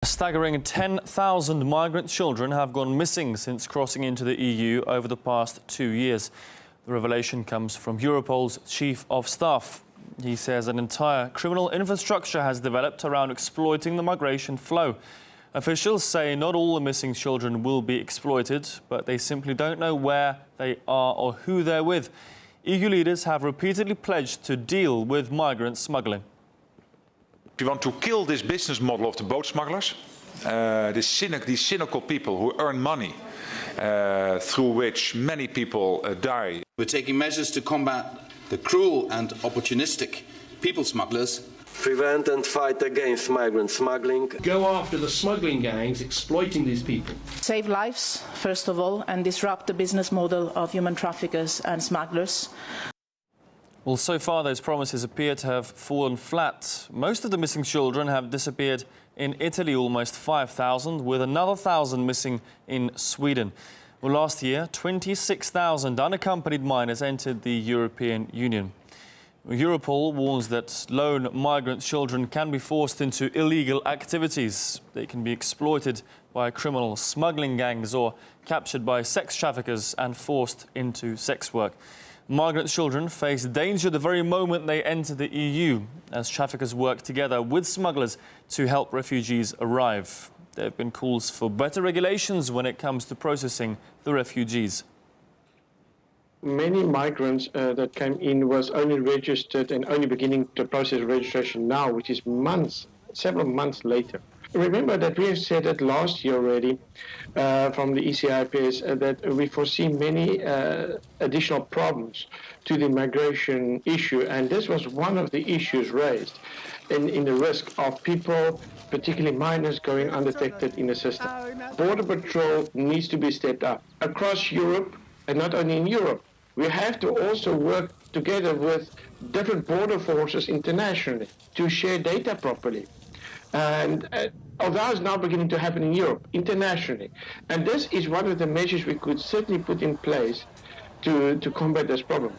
A staggering 10,000 migrant children have gone missing since crossing into the EU over the past 2 years. The revelation comes from Europol's Chief of Staff. He says an entire criminal infrastructure has developed around exploiting the migration flow. Officials say not all the missing children will be exploited, but they simply don't know where they are or who they're with. EU leaders have repeatedly pledged to deal with migrant smuggling. We want to kill this business model of the boat smugglers, these cynical people who earn money, through which many people die. We're taking measures to combat the cruel and opportunistic people smugglers. Prevent and fight against migrant smuggling. Go after the smuggling gangs exploiting these people. Save lives, first of all, and disrupt the business model of human traffickers and smugglers. Well, so far those promises appear to have fallen flat. Most of the missing children have disappeared in Italy, almost 5,000, with another 1,000 missing in Sweden. Well, last year, 26,000 unaccompanied minors entered the European Union. Europol warns that lone migrant children can be forced into illegal activities. They can be exploited by criminal smuggling gangs or captured by sex traffickers and forced into sex work. Migrant children face danger the very moment they enter the EU, as traffickers work together with smugglers to help refugees arrive. There have been calls for better regulations when it comes to processing the refugees. Many migrants that came in was only registered and only beginning to process registration now, which is months, several months later. Remember that we have said that last year already from the ECIPS that we foresee many additional problems to the migration issue, and this was one of the issues raised in the risk of people, particularly minors, going undetected in the system. Border Patrol needs to be stepped up across Europe, and not only in Europe. We have to also work together with different border forces internationally to share data properly. And although it's now beginning to happen in Europe, internationally. And this is one of the measures we could certainly put in place to combat this problem.